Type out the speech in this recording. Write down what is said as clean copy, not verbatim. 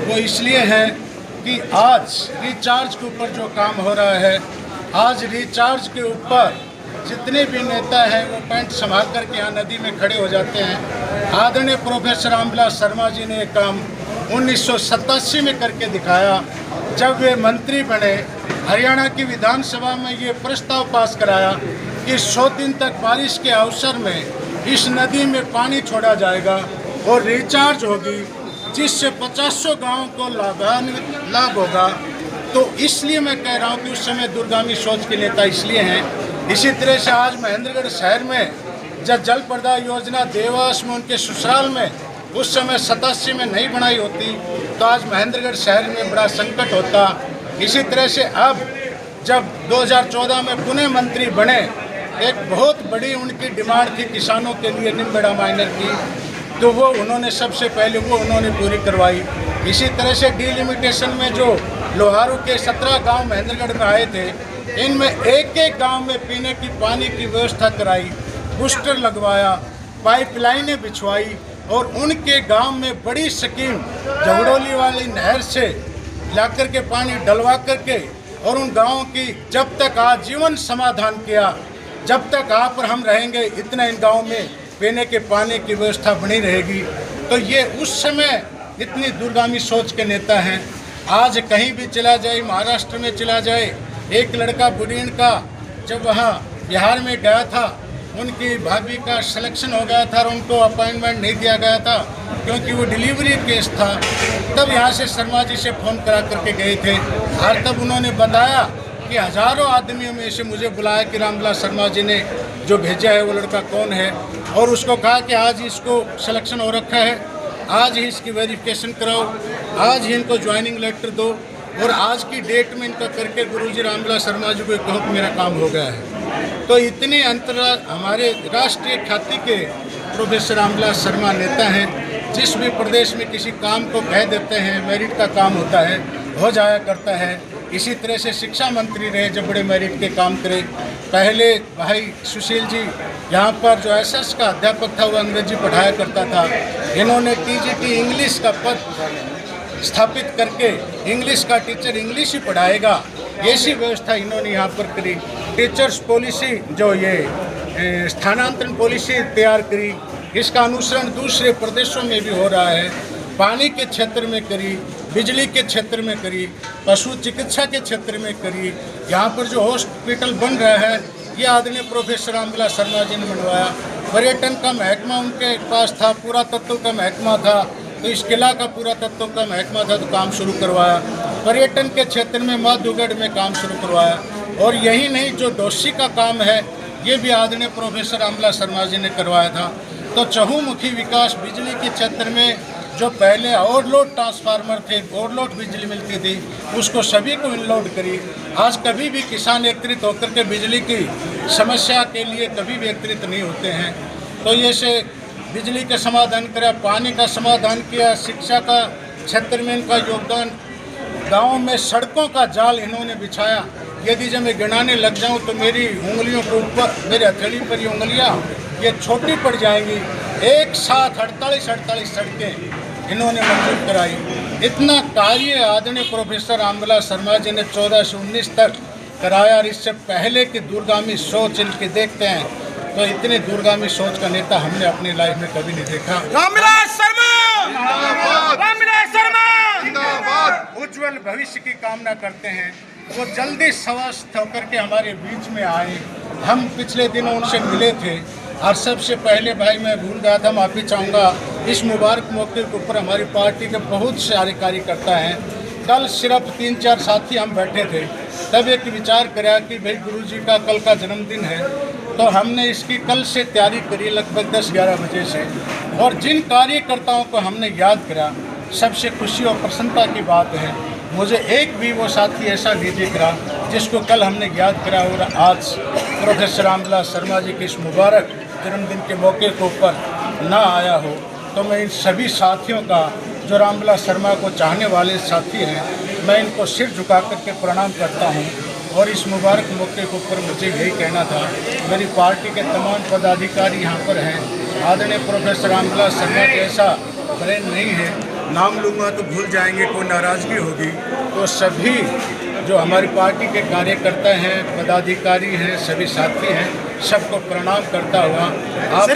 वो इसलिए है कि आज रिचार्ज के ऊपर जो काम हो रहा है, आज रिचार्ज के ऊपर जितने भी नेता हैं वो पैंट संभाल करके यहाँ नदी में खड़े हो जाते हैं। आदरणीय प्रोफेसर रामविलास शर्मा जी ने ये काम 1987 में करके दिखाया। जब वे मंत्री बने, हरियाणा की विधानसभा में ये प्रस्ताव पास कराया कि 100 दिन तक बारिश के अवसर में इस नदी में पानी छोड़ा जाएगा और रिचार्ज होगी, जिससे 500 गाँव को लाभ होगा। तो इसलिए मैं कह रहा हूँ कि उस समय दूरगामी सोच के नेता इसलिए हैं। इसी तरह से आज महेंद्रगढ़ शहर में जब जल प्रदाय योजना देवास में उनके ससुराल में उस समय 87 में नहीं बनाई होती तो आज महेंद्रगढ़ शहर में बड़ा संकट होता। इसी तरह से अब जब 2014 में पुणे मंत्री बने, एक बहुत बड़ी उनकी डिमांड थी किसानों के लिए निम्बेड़ा माइनर की, तो वो उन्होंने सबसे पहले उन्होंने पूरी करवाई। इसी तरह से डिलिमिटेशन में जो लोहारू के 17 गांव महेंद्रगढ़ में आए थे, इनमें एक एक गांव में पीने की पानी की व्यवस्था कराई, बूस्टर लगवाया, पाइपलाइनें बिछवाई और उनके गांव में बड़ी स्कीम झगड़ोली वाली नहर से लाकर के पानी डलवा करके और उन गाँवों की जब तक आजीवन समाधान किया, जब तक आप और हम रहेंगे इतना इन गाँव में पीने के पानी की व्यवस्था बनी रहेगी। तो ये उस समय इतनी दूरगामी सोच के नेता हैं। आज कहीं भी चला जाए, महाराष्ट्र में चला जाए, एक लड़का बुढ़ीन का जब वहाँ बिहार में गया था, उनकी भाभी का सिलेक्शन हो गया था और उनको अपॉइंटमेंट नहीं दिया गया था क्योंकि वो डिलीवरी केस था। तब यहाँ से शर्मा जी से फ़ोन करा करके गए थे और तब उन्होंने बताया कि हज़ारों आदमियों में से मुझे बुलाया कि रामविलास शर्मा जी ने जो भेजा है वो लड़का कौन है, और उसको कहा कि आज इसको सिलेक्शन हो रखा है, आज ही इसकी वेरिफिकेशन कराओ, आज ही इनको ज्वाइनिंग लेटर दो और आज की डेट में इनका करके गुरुजी रामविलास शर्मा जी को कहो कि मेरा काम हो गया है। तो इतने हमारे राष्ट्रीय ख्याति के प्रोफेसर रामविलास शर्मा नेता हैं। जिस भी प्रदेश में किसी काम को कह देते हैं, मेरिट का काम होता है, हो जाया करता है। इसी तरह से शिक्षा मंत्री रहे, जब बड़े मेरिट के काम करे। पहले भाई सुशील जी यहाँ पर जो एसएस का अध्यापक था वो अंग्रेजी पढ़ाया करता था, इन्होंने टीजीटी इंग्लिश का पद स्थापित करके इंग्लिश का टीचर इंग्लिश ही पढ़ाएगा, ऐसी व्यवस्था इन्होंने यहाँ पर करी। टीचर्स पॉलिसी जो ये स्थानांतरण पॉलिसी तैयार करी, इसका अनुसरण दूसरे प्रदेशों में भी हो रहा है। पानी के क्षेत्र में करी, बिजली के क्षेत्र में करी, पशु चिकित्सा के क्षेत्र में करी। यहाँ पर जो हॉस्पिटल बन रहा है ये आदरणीय प्रोफेसर रामविलास शर्मा जी ने बनवाया। पर्यटन का महकमा उनके पास था, पुरातत्व का महकमा था, तो इस किला का पुरातत्व का महकमा था, तो काम शुरू करवाया। पर्यटन के क्षेत्र में माधुगढ़ में काम शुरू करवाया। और यही नहीं, जो डोसी का काम है ये भी आदरणीय प्रोफेसर रामविलास शर्मा जी ने करवाया था। तो चहुमुखी विकास, बिजली के क्षेत्र में जो पहले ओवरलोड ट्रांसफार्मर थे, ओवरलोड बिजली मिलती थी, उसको सभी को इनलोड करी। आज कभी भी किसान एकत्रित होकर के बिजली की समस्या के लिए कभी भी एकत्रित नहीं होते हैं। तो ये से बिजली का समाधान किया, पानी का समाधान किया, शिक्षा का क्षेत्र में इनका योगदान, गाँव में सड़कों का जाल इन्होंने बिछाया। यदि जब मैं गिनाने लग जाऊं तो मेरी उंगलियों के ऊपर, मेरे हथेली पर ये उंगलियां ये छोटी पड़ जाएंगी। एक साथ 48 सड़कें इन्होंने मंजूर कराई। इतना कार्य आदरणीय प्रोफेसर रामविलास शर्मा जी ने 14 से 19 तक कराया। और इससे पहले की दूरगामी सोच इनकी देखते हैं तो इतनी दूरगामी सोच का नेता हमने अपनी लाइफ में कभी नहीं देखा। रामविलास शर्मा जिंदाबाद, रामविलास शर्मा जिंदाबाद। उज्जवल भविष्य की कामना करते हैं। वो जल्दी स्वस्थ होकर के हमारे बीच में आए। हम पिछले दिनों उनसे मिले थे और सबसे पहले भाई मैं भूल गया था, माफ़ी चाहूँगा। इस मुबारक मौके के ऊपर हमारी पार्टी के बहुत सारे कार्यकर्ता हैं। कल सिर्फ 3-4 साथी हम बैठे थे, तब एक विचार करा कि भाई गुरुजी का कल का जन्मदिन है, तो हमने इसकी कल से तैयारी करी लगभग 10-11 बजे से। और जिन कार्यकर्ताओं को हमने याद करा, सबसे खुशी और प्रसन्नता की बात है, मुझे एक भी वो साथी ऐसा नहीं दिख रहा जिसको कल हमने याद करा और आज प्रोफेसर रामविलास शर्मा जी के इस मुबारक जन्मदिन के मौके के ऊपर ना आया हो। तो मैं इन सभी साथियों का, जो रामविलास शर्मा को चाहने वाले साथी हैं, मैं इनको सिर झुका करके प्रणाम करता हूं। और इस मुबारक मौके के ऊपर मुझे यही कहना था, मेरी पार्टी के तमाम पदाधिकारी यहाँ पर हैं। आदरणीय प्रोफेसर रामविलास शर्मा जैसा ब्रेन नहीं है, नाम लूँगा तो भूल जाएंगे, कोई नाराज़गी होगी। तो सभी जो हमारी पार्टी के कार्यकर्ता हैं, पदाधिकारी हैं, सभी साथी हैं, सबको प्रणाम करता हुआ आप